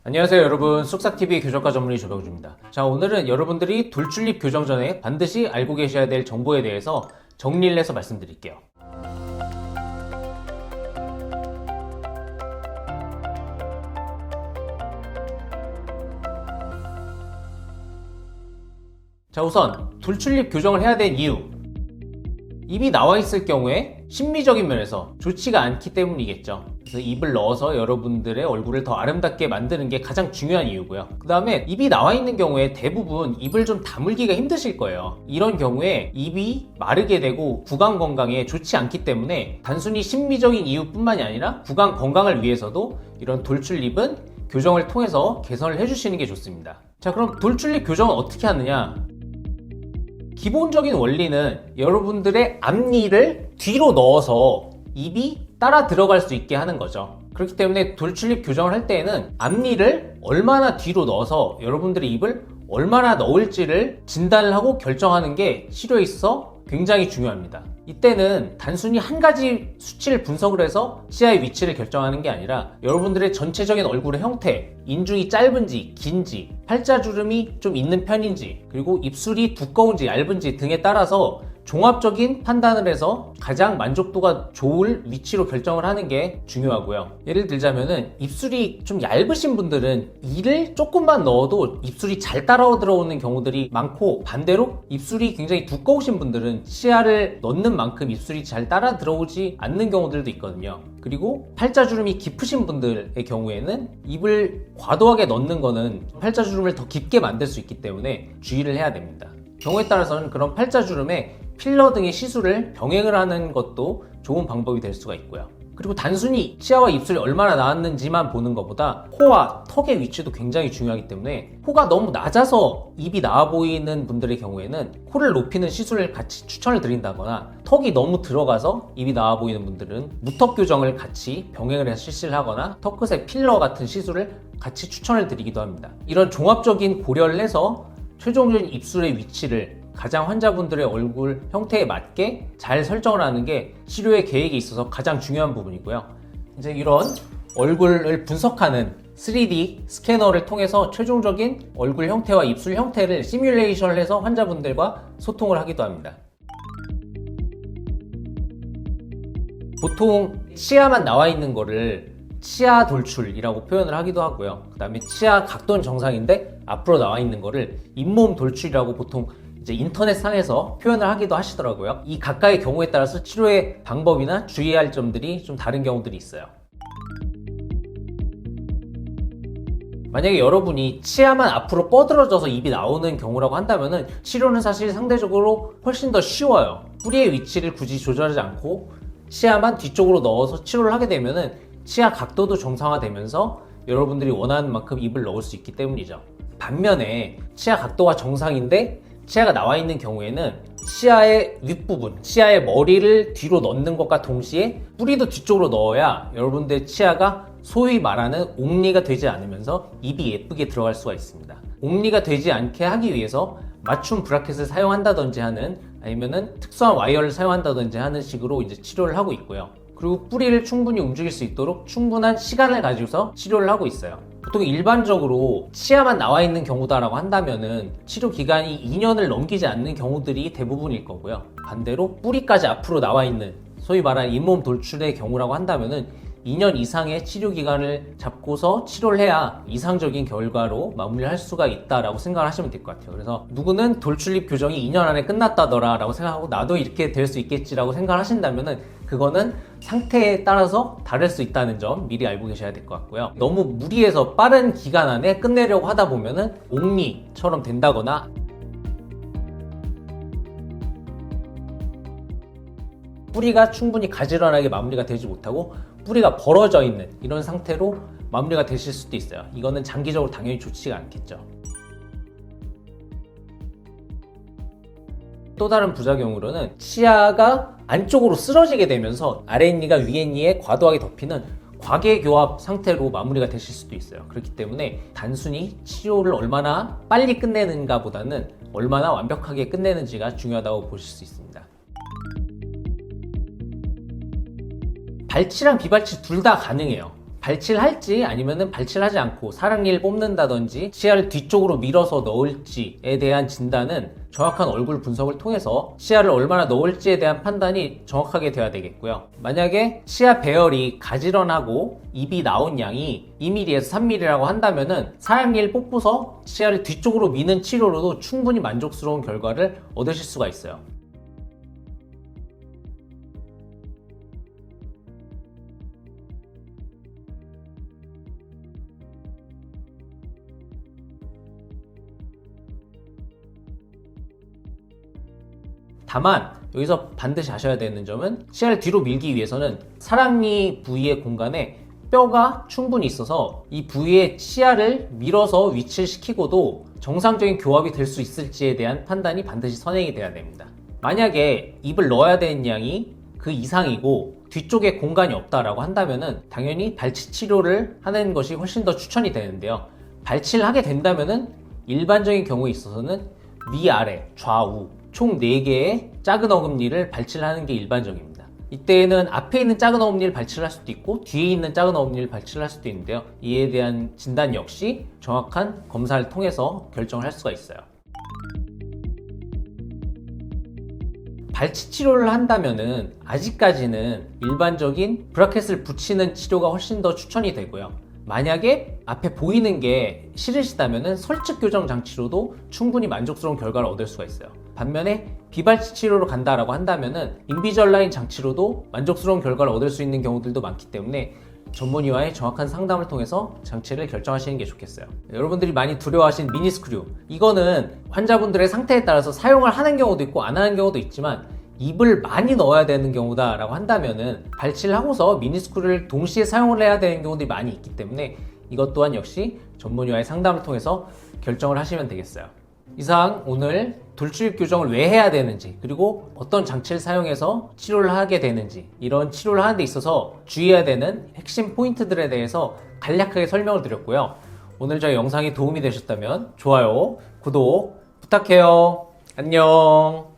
안녕하세요 여러분, 쑥싹TV 교정과 전문의 조병주입니다. 자, 오늘은 여러분들이 돌출입 교정 전에 반드시 알고 계셔야 될 정보에 대해서 정리를 해서 말씀드릴게요. 자, 우선 돌출입 교정을 해야 될 이유, 입이 나와 있을 경우에 심미적인 면에서 좋지가 않기 때문이겠죠. 그래서 입을 넣어서 여러분들의 얼굴을 더 아름답게 만드는 게 가장 중요한 이유고요. 그 다음에 입이 나와 있는 경우에 대부분 입을 좀 다물기가 힘드실 거예요. 이런 경우에 입이 마르게 되고 구강 건강에 좋지 않기 때문에 단순히 심미적인 이유뿐만이 아니라 구강 건강을 위해서도 이런 돌출입은 교정을 통해서 개선을 해주시는 게 좋습니다. 자, 그럼 돌출입 교정은 어떻게 하느냐? 기본적인 원리는 여러분들의 앞니를 뒤로 넣어서 입이 따라 들어갈 수 있게 하는 거죠. 그렇기 때문에 돌출입 교정을 할 때에는 앞니를 얼마나 뒤로 넣어서 여러분들의 입을 얼마나 넣을지를 진단을 하고 결정하는 게 치료에 있어서 굉장히 중요합니다. 이때는 단순히 한 가지 수치를 분석을 해서 치아의 위치를 결정하는 게 아니라 여러분들의 전체적인 얼굴의 형태, 인중이 짧은지 긴지, 팔자주름이 좀 있는 편인지, 그리고 입술이 두꺼운지 얇은지 등에 따라서 종합적인 판단을 해서 가장 만족도가 좋을 위치로 결정을 하는 게 중요하고요. 예를 들자면은 입술이 좀 얇으신 분들은 이를 조금만 넣어도 입술이 잘 따라 들어오는 경우들이 많고, 반대로 입술이 굉장히 두꺼우신 분들은 치아를 넣는 만큼 입술이 잘 따라 들어오지 않는 경우들도 있거든요. 그리고 팔자주름이 깊으신 분들의 경우에는 입을 과도하게 넣는 거는 팔자주름을 더 깊게 만들 수 있기 때문에 주의를 해야 됩니다. 경우에 따라서는 그런 팔자주름에 필러 등의 시술을 병행을 하는 것도 좋은 방법이 될 수가 있고요. 그리고 단순히 치아와 입술이 얼마나 나왔는지만 보는 것보다 코와 턱의 위치도 굉장히 중요하기 때문에 코가 너무 낮아서 입이 나와 보이는 분들의 경우에는 코를 높이는 시술을 같이 추천을 드린다거나, 턱이 너무 들어가서 입이 나와 보이는 분들은 무턱 교정을 같이 병행을 해서 실시를 하거나 턱끝에 필러 같은 시술을 같이 추천을 드리기도 합니다. 이런 종합적인 고려를 해서 최종적인 입술의 위치를 가장 환자분들의 얼굴 형태에 맞게 잘 설정을 하는 게 치료의 계획에 있어서 가장 중요한 부분이고요. 이제 이런 얼굴을 분석하는 3D 스캐너를 통해서 최종적인 얼굴 형태와 입술 형태를 시뮬레이션을 해서 환자분들과 소통을 하기도 합니다. 보통 치아만 나와 있는 거를 치아 돌출이라고 표현을 하기도 하고요. 그 다음에 치아 각도는 정상인데 앞으로 나와 있는 거를 잇몸 돌출이라고 보통 이제 인터넷상에서 표현을 하기도 하시더라고요. 이 각각의 경우에 따라서 치료의 방법이나 주의할 점들이 좀 다른 경우들이 있어요. 만약에 여러분이 치아만 앞으로 뻗어져서 입이 나오는 경우라고 한다면은 치료는 사실 상대적으로 훨씬 더 쉬워요. 뿌리의 위치를 굳이 조절하지 않고 치아만 뒤쪽으로 넣어서 치료를 하게 되면은 치아 각도도 정상화되면서 여러분들이 원하는 만큼 입을 넣을 수 있기 때문이죠. 반면에 치아 각도가 정상인데 치아가 나와 있는 경우에는 치아의 윗부분, 치아의 머리를 뒤로 넣는 것과 동시에 뿌리도 뒤쪽으로 넣어야 여러분들의 치아가 소위 말하는 옥리가 되지 않으면서 입이 예쁘게 들어갈 수가 있습니다. 옥리가 되지 않게 하기 위해서 맞춤 브라켓을 사용한다든지 하는, 아니면은 특수한 와이어를 사용한다든지 하는 식으로 이제 치료를 하고 있고요. 그리고 뿌리를 충분히 움직일 수 있도록 충분한 시간을 가지고서 치료를 하고 있어요. 보통 일반적으로 치아만 나와 있는 경우다라고 한다면은 치료 기간이 2년을 넘기지 않는 경우들이 대부분일 거고요. 반대로 뿌리까지 앞으로 나와 있는 소위 말하는 잇몸 돌출의 경우라고 한다면은 2년 이상의 치료 기간을 잡고서 치료를 해야 이상적인 결과로 마무리할 수가 있다라고 생각을 하시면 될 것 같아요. 그래서 누구는 돌출입 교정이 2년 안에 끝났다더라 라고 생각하고 나도 이렇게 될 수 있겠지라고 생각을 하신다면은 그거는 상태에 따라서 다를 수 있다는 점 미리 알고 계셔야 될 것 같고요. 너무 무리해서 빠른 기간 안에 끝내려고 하다 보면은 옥리처럼 된다거나, 뿌리가 충분히 가지런하게 마무리가 되지 못하고 뿌리가 벌어져 있는 이런 상태로 마무리가 되실 수도 있어요. 이거는 장기적으로 당연히 좋지가 않겠죠. 또 다른 부작용으로는 치아가 안쪽으로 쓰러지게 되면서 아랫니가 위랫니에 과도하게 덮이는 과계교합 상태로 마무리가 되실 수도 있어요. 그렇기 때문에 단순히 치료를 얼마나 빨리 끝내는가 보다는 얼마나 완벽하게 끝내는지가 중요하다고 보실 수 있습니다. 발치랑 비발치 둘 다 가능해요. 발치할지 아니면은 발치하지 않고 사랑니를 뽑는다든지 치아를 뒤쪽으로 밀어서 넣을지에 대한 진단은 정확한 얼굴 분석을 통해서 치아를 얼마나 넣을지에 대한 판단이 정확하게 돼야 되겠고요. 만약에 치아 배열이 가지런하고 입이 나온 양이 2mm에서 3mm라고 한다면은 사랑니를 뽑고서 치아를 뒤쪽으로 미는 치료로도 충분히 만족스러운 결과를 얻으실 수가 있어요. 다만 여기서 반드시 아셔야 되는 점은 치아를 뒤로 밀기 위해서는 사랑니 부위의 공간에 뼈가 충분히 있어서 이 부위에 치아를 밀어서 위치를 시키고도 정상적인 교합이 될 수 있을지에 대한 판단이 반드시 선행이 돼야 됩니다. 만약에 입을 넣어야 되는 양이 그 이상이고 뒤쪽에 공간이 없다라고 한다면은 당연히 발치 치료를 하는 것이 훨씬 더 추천이 되는데요. 발치를 하게 된다면은 일반적인 경우에 있어서는 위아래, 좌우 총 4개의 작은 어금니를 발치를 하는 게 일반적입니다. 이때에는 앞에 있는 작은 어금니를 발치를 할 수도 있고 뒤에 있는 작은 어금니를 발치를 할 수도 있는데요. 이에 대한 진단 역시 정확한 검사를 통해서 결정을 할 수가 있어요. 발치 치료를 한다면은 아직까지는 일반적인 브라켓을 붙이는 치료가 훨씬 더 추천이 되고요. 만약에 앞에 보이는 게 싫으시다면은 설측 교정 장치로도 충분히 만족스러운 결과를 얻을 수가 있어요. 반면에 비발치 치료로 간다라고 한다면은 인비절라인 장치로도 만족스러운 결과를 얻을 수 있는 경우들도 많기 때문에 전문의와의 정확한 상담을 통해서 장치를 결정하시는 게 좋겠어요. 여러분들이 많이 두려워하신 미니스크류, 이거는 환자분들의 상태에 따라서 사용을 하는 경우도 있고 안 하는 경우도 있지만 입을 많이 넣어야 되는 경우다 라고 한다면은 발치를 하고서 미니스크류를 동시에 사용을 해야 되는 경우들이 많이 있기 때문에 이것 또한 역시 전문의와의 상담을 통해서 결정을 하시면 되겠어요. 이상 오늘 돌출입 교정을 왜 해야 되는지, 그리고 어떤 장치를 사용해서 치료를 하게 되는지, 이런 치료를 하는 데 있어서 주의해야 되는 핵심 포인트들에 대해서 간략하게 설명을 드렸고요. 오늘 저희 영상이 도움이 되셨다면 좋아요, 구독 부탁해요. 안녕.